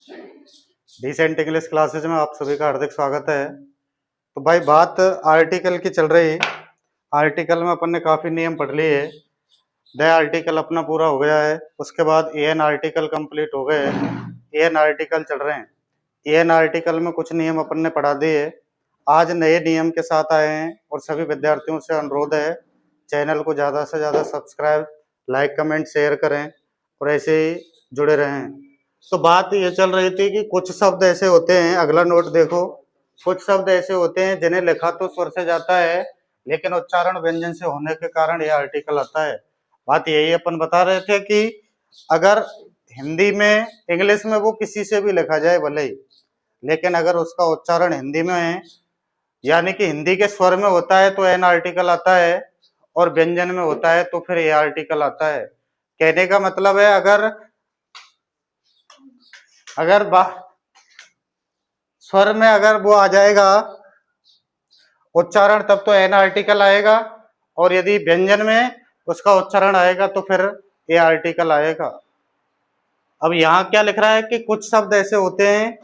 Decent English classes में आप सभी का हार्दिक स्वागत है। तो भाई बात आर्टिकल की चल रही। आर्टिकल में अपन ने काफी नियम पढ़ लिए। द आर्टिकल अपना पूरा हो गया है। उसके बाद एन आर्टिकल कंप्लीट हो गए। एन आर्टिकल चल रहे हैं। एन आर्टिकल में कुछ नियम अपन ने पढ़ा दिए। आज नए नियम के साथ आए हैं और सभी विद्यार्थियों से अनुरोध है चैनल को ज़्यादा से ज़्यादा सब्सक्राइब, लाइक, कमेंट, शेयर करें और ऐसे ही जुड़े रहें। तो बात ये चल रही थी कि कुछ शब्द ऐसे होते हैं, अगला नोट देखो, कुछ शब्द ऐसे होते हैं जिन्हें लिखा तो स्वर से जाता है लेकिन उच्चारण व्यंजन से होने के कारण यह आर्टिकल आता है। बात यही अपन बता रहे थे कि अगर हिंदी में, इंग्लिश में वो किसी से भी लिखा जाए भले ही, लेकिन अगर उसका उच्चारण हिंदी में है यानी कि हिंदी के स्वर में होता है तो एन आर्टिकल आता है और व्यंजन में होता है तो फिर ए आर्टिकल आता है। कहने का मतलब है अगर स्वर में अगर वो आ जाएगा उच्चारण तब तो एन आर्टिकल आएगा और यदि व्यंजन में उसका उच्चारण आएगा तो फिर ए आर्टिकल आएगा। अब यहाँ क्या लिख रहा है कि कुछ शब्द ऐसे होते हैं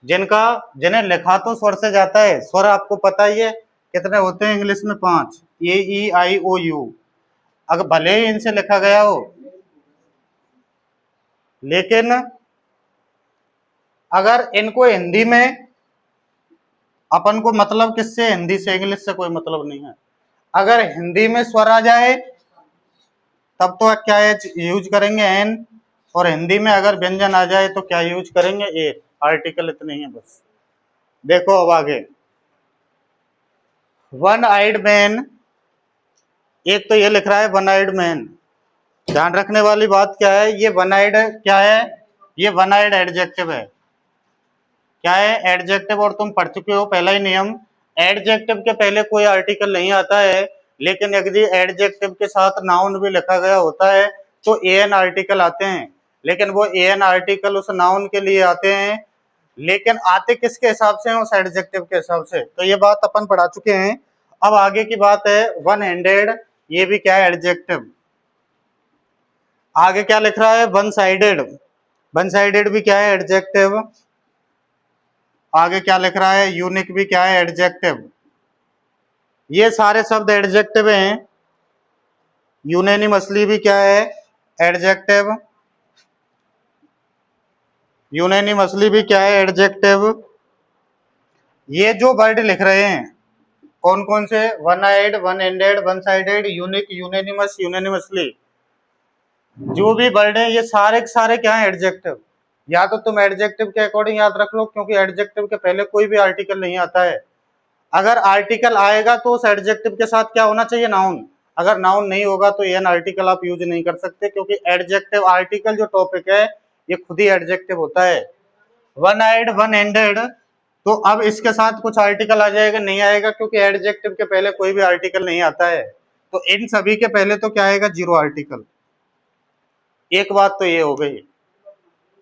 जिन्हें लिखा तो स्वर से जाता है। स्वर आपको पता ही है कितने होते हैं इंग्लिश में, 5, ए ई आई ओ यू। अगर भले ही इनसे लिखा गया हो लेकिन अगर इनको हिंदी में अपन को मतलब किससे, हिंदी से, इंग्लिश से कोई मतलब नहीं है। अगर हिंदी में स्वर आ जाए तब तो क्या यूज करेंगे एन, और हिंदी में अगर व्यंजन आ जाए तो क्या यूज करेंगे ए। आर्टिकल इतने ही है बस। देखो अब आगे, वन आइड मैन, एक तो ये लिख रहा है वन आइड मैन। ध्यान रखने वाली बात क्या है, ये वन आइड क्या है, ये वन आइड एडजेक्टिव है। क्या है, एडजेक्टिव। और तुम पढ़ चुके हो पहला ही नियम, एडजेक्टिव के पहले कोई आर्टिकल नहीं आता है, लेकिन यदि एडजेक्टिव के साथ नाउन भी लिखा गया होता है तो एन आर्टिकल आते हैं। लेकिन वो एन आर्टिकल उस नाउन के लिए आते हैं, लेकिन आते किसके हिसाब से हैं, उस एडजेक्टिव के हिसाब से। तो ये बात अपन पढ़ा चुके हैं। अब आगे की बात है वन हैंडेड, ये भी क्या है, एडजेक्टिव। आगे क्या लिख रहा है, वन साइडेड, वन साइडेड भी क्या है, एडजेक्टिव। आगे क्या लिख रहा है, यूनिक भी क्या है, एडजेक्टिव। ये सारे शब्द एडजेक्टिव हैं। यूनेनिमसली भी क्या है, एडजेक्टिव। यूनेनिमसली भी क्या है, एडजेक्टिव। ये जो वर्ड लिख रहे हैं कौन कौन से, one eyed, one ended, one sided, unique, unanimous, unanimously, जो भी वर्ड है ये सारे के सारे क्या है, एडजेक्टिव। या तो तुम एडजेक्टिव के अकॉर्डिंग याद रख लो, क्योंकि एडजेक्टिव के पहले कोई भी आर्टिकल नहीं आता है। अगर आर्टिकल आएगा तो उस एडजेक्टिव के साथ क्या होना चाहिए, नाउन। अगर नाउन नहीं होगा तो एन आर्टिकल आप यूज नहीं कर सकते, क्योंकि एडजेक्टिव, आर्टिकल जो टॉपिक है ये खुद ही एडजेक्टिव होता है। वन आइड, वन एंडेड, तो अब इसके साथ कुछ आर्टिकल आ जाएगा, नहीं आएगा, क्योंकि एडजेक्टिव के पहले कोई भी आर्टिकल नहीं आता है। तो इन सभी के पहले तो क्या आएगा, जीरो आर्टिकल। एक बात तो ये हो गई।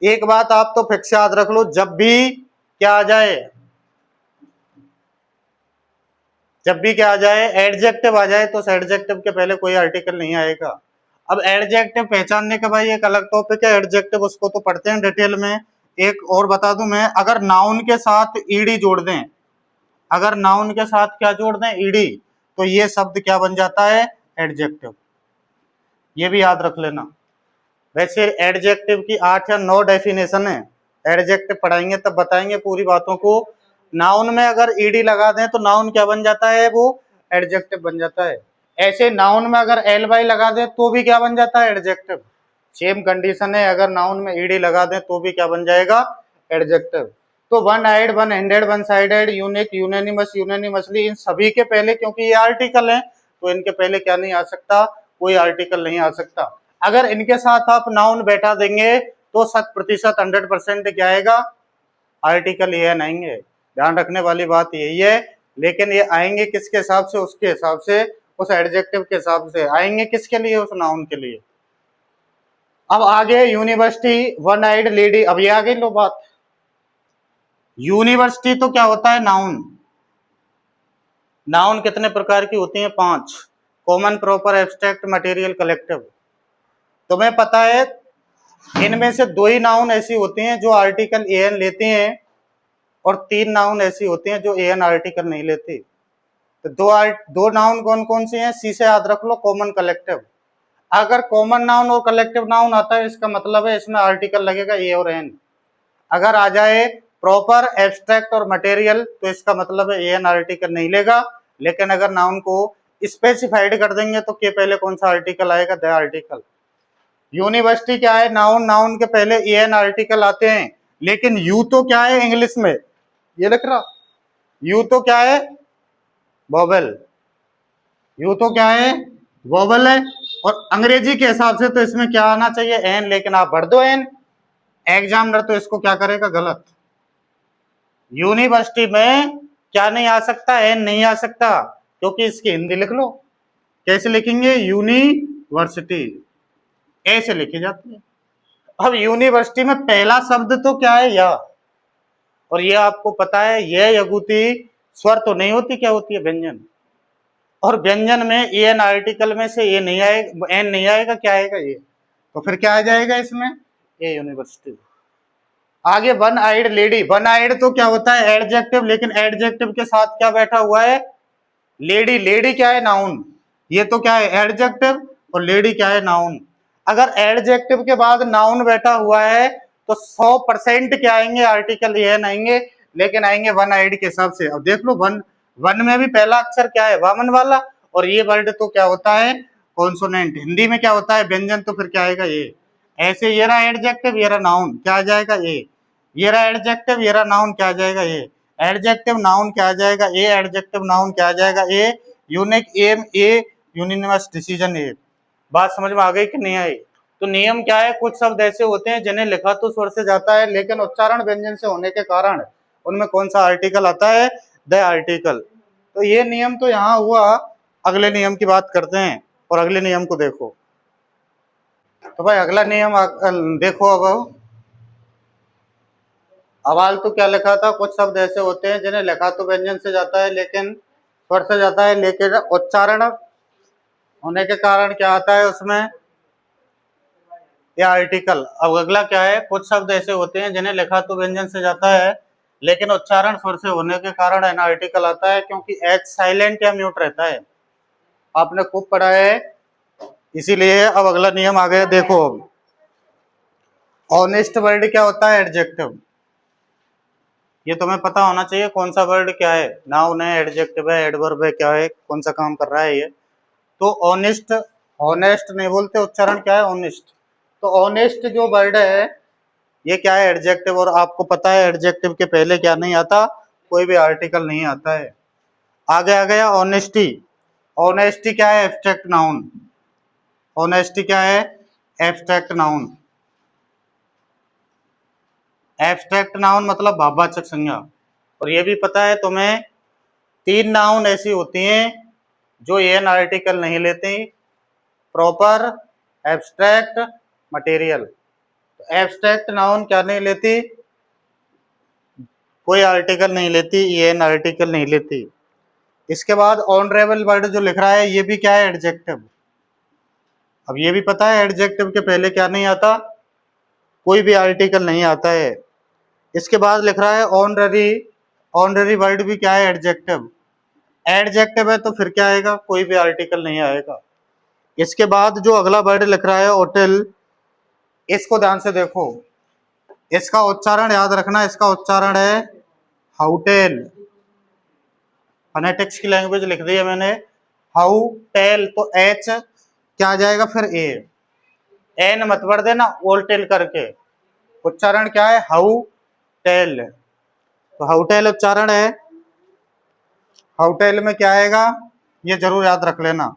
एक बात आप तो फिक्स याद रख लो, जब भी क्या आ जाए, जब भी क्या आ जाए, एडजेक्टिव आ जाए, तो उस एडजेक्टिव के पहले कोई आर्टिकल नहीं आएगा। अब एडजेक्टिव पहचानने का भाई एक अलग टॉपिक है, एडजेक्टिव उसको तो पढ़ते हैं डिटेल में। एक और बता दूं मैं, अगर नाउन के साथ ईडी जोड़ दें, अगर नाउन के साथ क्या जोड़ दें, ईडी, तो ये शब्द क्या बन जाता है, एडजेक्टिव। ये भी याद रख लेना। वैसे एडजेक्टिव की 8 या 9 डेफिनेशन है, एडजेक्टिव पढ़ाएंगे तब बताएंगे पूरी बातों को। नाउन में अगर ईडी लगा दें तो नाउन क्या बन जाता है, वो एडजेक्टिव बन जाता है। ऐसे नाउन में अगर एल वाई लगा दें तो भी क्या बन जाता है, एडजेक्टिव। सेम कंडीशन है, अगर नाउन में ईडी लगा दें तो भी क्या बन जाएगा, एडजेक्टिव। तो one eyed, one handed, one sided, unique, unanimous, unanimously, इन सभी के पहले, क्योंकि ये आर्टिकल है तो इनके पहले क्या नहीं आ सकता, कोई आर्टिकल नहीं आ सकता। अगर इनके साथ आप नाउन बैठा देंगे तो 100%, 100% क्या आएगा, आर्टिकल ये आएंगे। ध्यान रखने वाली बात यही है। लेकिन ये आएंगे किसके हिसाब से, उसके हिसाब से, उस एडजेक्टिव के हिसाब से आएंगे, किसके लिए, उस नाउन के लिए। अब आगे यूनिवर्सिटी, वन आइड लेडी, अब ये आगे लो बात। यूनिवर्सिटी तो क्या होता है, नाउन। नाउन कितने प्रकार की होती हैं, 5। Common, proper, abstract, material, collective. तुम्हें पता है इनमें से 2 ही नाउन ऐसी होती हैं जो आर्टिकल एन लेते हैं और 3 नाउन ऐसी होती हैं जो एन आर्टिकल नहीं लेती। तो दो नाउन कौन कौन से हैं? सी से याद रख लो, कॉमन कलेक्टिव। अगर कॉमन नाउन और कलेक्टिव नाउन आता है इसका मतलब है इसमें आर्टिकल लगेगा ए और एन। अगर आ जाए प्रॉपर, एब्स्ट्रैक्ट और मटेरियल तो इसका मतलब है एन आर्टिकल नहीं लेगा। लेकिन अगर नाउन को स्पेसिफाइड कर देंगे तो के पहले कौन सा आर्टिकल आएगा? The article. यूनिवर्सिटी क्या है? नाउन, नाउन के पहले एन आर्टिकल आते हैं। लेकिन यू तो क्या है इंग्लिश में? ये लिख रहा, यू तो क्या है? वोवेल। यू तो क्या है? वोवेल है। और अंग्रेजी के हिसाब से तो इसमें क्या आना चाहिए? एन, लेकिन आप भर दो एन। एग्जामिनर तो इसको क्या करेगा? गलत। यूनिवर्सिटी में क्या नहीं आ सकता? एन नहीं आ सकता, क्योंकि इसकी हिंदी लिख लो। कैसे लिखेंगे? यूनिवर्सिटी, ऐसे लिखी जाती है। अब यूनिवर्सिटी में पहला शब्द तो क्या है? या। और ये आपको पता है, यह यगुति स्वर तो नहीं होती, क्या होती है? व्यंजन। और व्यंजन में एन आर्टिकल में से ये नहीं आएगा, एन नहीं आएगा, क्या आएगा? ये। तो फिर क्या आ जाएगा इसमें? ये यूनिवर्सिटी। आगे one eyed lady. One eyed तो क्या होता है? एडजेक्टिव। लेकिन एडजेक्टिव के साथ क्या बैठा हुआ है? लेडी। लेडी क्या है? नाउन। ये तो क्या है? एडजेक्टिव। और लेडी क्या है? नाउन। अगर एडजेक्टिव के बाद नाउन बैठा हुआ है तो 100% क्या आएंगे? आर्टिकल एन आएंगे। लेकिन आएंगे वन आइड के हिसाब से। अब देख लो, वन, वन में भी पहला अक्षर क्या है? वामन वाला। और ये वर्ड तो क्या होता है? कॉन्सोनेंट। हिंदी में क्या होता है? व्यंजन। तो फिर क्या आएगा? ये। ऐसे ये रहा एडजेक्टिव, ये रहा नाउन, क्या आ जाएगा? ये रहा एडजेक्टिव, ये रहा नाउन, क्या आ जाएगा? ये। एडजेक्टिव नाउन क्या आ जाएगा? ए। एडजेक्टिव नाउन क्या आ जाएगा? ए। यूनिक, एम, ए। यूनिवर्स, डिसीजन, ए। बात समझ में आ गई कि नहीं आई? तो नियम क्या है? कुछ शब्द ऐसे होते हैं जिन्हें लिखा तो स्वर से जाता है, लेकिन उच्चारण व्यंजन से होने के कारण उनमें कौन सा आर्टिकल आता है? The article. तो ये नियम तो यहाँ हुआ। अगले नियम की बात करते हैं, और अगले नियम को देखो। तो भाई अगला नियम देखो। अब आलतू क्या लिखा था? कुछ शब्द ऐसे होते हैं जिन्हें लिखा तो व्यंजन से जाता है, लेकिन स्वर से जाता है, लेकिन उच्चारण होने के कारण क्या आता है उसमें? या आर्टिकल। अब अगला क्या है? कुछ शब्द ऐसे होते हैं जिन्हें लिखा तो व्यंजन से जाता है, लेकिन उच्चारण स्वर से होने के कारण एन आर्टिकल आता है, क्योंकि एच साइलेंट या म्यूट रहता है। आपने खूब पढ़ा है, इसीलिए। अब अगला नियम आ गया, देखो। ऑनेस्ट वर्ड क्या होता है? एडजेक्टिव। ये तुम्हें पता होना चाहिए कौन सा वर्ड क्या है। नाउन है, एडजेक्टिव है, एडवर्ब है, क्या है, कौन सा काम कर रहा है ये। तो ऑनेस्ट, ऑनेस्ट नहीं बोलते, उच्चारण क्या है? ऑनेस्ट। तो ऑनेस्ट जो वर्ड है ये क्या है? एडजेक्टिव। और आपको पता है एडजेक्टिव के पहले क्या नहीं आता? कोई भी आर्टिकल नहीं आता है। आगे आ गया ऑनेस्टी। ऑनेस्टी क्या है? Abstract noun. ऑनेस्टी क्या है? Abstract noun. एब्स्ट्रैक्ट नाउन मतलब भाववाचक संज्ञा। और ये भी पता है तुम्हें, 3 नाउन ऐसी होती हैं जो एन आर्टिकल नहीं लेती। Proper, abstract, material. Abstract noun क्या नहीं लेती? कोई आर्टिकल नहीं लेती, एन आर्टिकल नहीं लेती। इसके बाद ऑनरेबल वर्ड जो लिख रहा है ये भी क्या है? एडजेक्टिव। अब ये भी पता है एडजेक्टिव के पहले क्या नहीं आता? कोई भी आर्टिकल नहीं आता है। इसके बाद लिख रहा है ऑनररी। ऑनररी वर्ड भी क्या है? एडजेक्टिव। एडजेक्टिव है तो फिर क्या आएगा? कोई भी आर्टिकल नहीं आएगा। इसके बाद जो अगला वर्ड लिख रहा है होटल, इसको ध्यान से देखो। इसका उच्चारण याद रखना। इसका उच्चारण है हाउटेल। फोनेटिक्स की लैंग्वेज लिख दी है मैंने। हाउ टेल, तो एच क्या आ जाएगा फिर? ए। एन मत भर देना ओल्टेल करके। उच्चारण क्या है? Hotel. तो हाउटेल उच्चारण है। हाउटेल में क्या आएगा? ये जरूर याद रख लेना।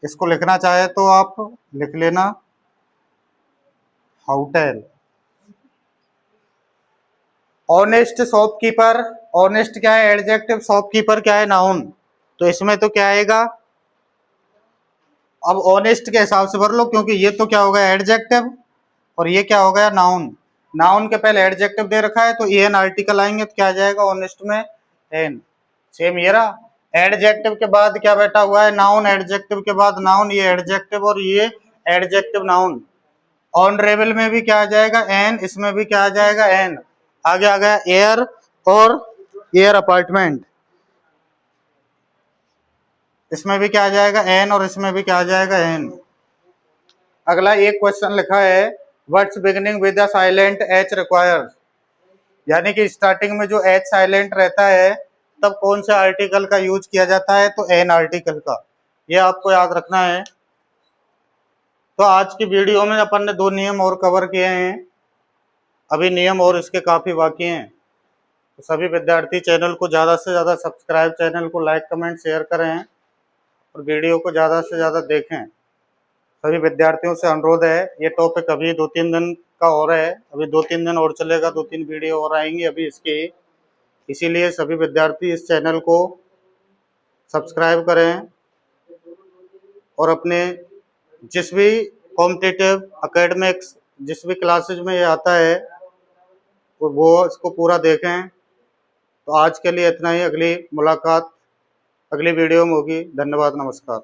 इसको लिखना चाहे तो आप लिख लेना, हाउटेल। Honest shopkeeper. ऑनेस्ट क्या है? एडजेक्टिव। शॉपकीपर क्या है? नाउन। तो इसमें तो क्या आएगा? अब ऑनेस्ट के हिसाब से भर लो, क्योंकि ये तो क्या हो गया? एडजेक्टिव। और ये क्या हो गया? नाउन। नाउन के पहले एडजेक्टिव दे रखा है तो एन आर्टिकल आएंगे तो क्या आ जाएगा ऑनेस्ट में? एन। सेम ये रहा। एडजेक्टिव के बाद क्या बैठा हुआ है? नाउन। एडजेक्टिव के बाद नाउन, ये एडजेक्टिव और ये एडजेक्टिव नाउन। ऑनरेबल में भी क्या आ जाएगा एन, इसमें भी क्या आ जाएगा एन। आगे आ गया एयर और एयर अपार्टमेंट, इसमें भी क्या आ जाएगा एन और इसमें भी क्या आ जाएगा एन। अगला एक क्वेश्चन लिखा है what's beginning with the silent H requires, यानी कि स्टार्टिंग में जो एच साइलेंट रहता है तब कौन से आर्टिकल का यूज किया जाता है, तो एन आर्टिकल का, ये आपको याद रखना है। तो आज की वीडियो में अपन ने 2 नियम और कवर किए हैं, अभी नियम और इसके काफी बाकी हैं। तो सभी विद्यार्थी चैनल को ज़्यादा से ज़्यादा सब्सक्राइब, चैनल को लाइक कमेंट शेयर करें और वीडियो को ज़्यादा से ज़्यादा देखें। सभी विद्यार्थियों से अनुरोध है, ये टॉपिक अभी 2-3 दिन का और है, अभी 2-3 दिन और चलेगा, 2-3 वीडियो और आएंगी अभी इसकी, इसीलिए सभी विद्यार्थी इस चैनल को सब्सक्राइब करें और अपने जिस भी कॉम्पिटिटिव एकेडमिक्स जिस भी क्लासेज में ये आता है वो इसको पूरा देखें। तो आज के लिए इतना ही, अगली मुलाकात अगली वीडियो में होगी। धन्यवाद, नमस्कार।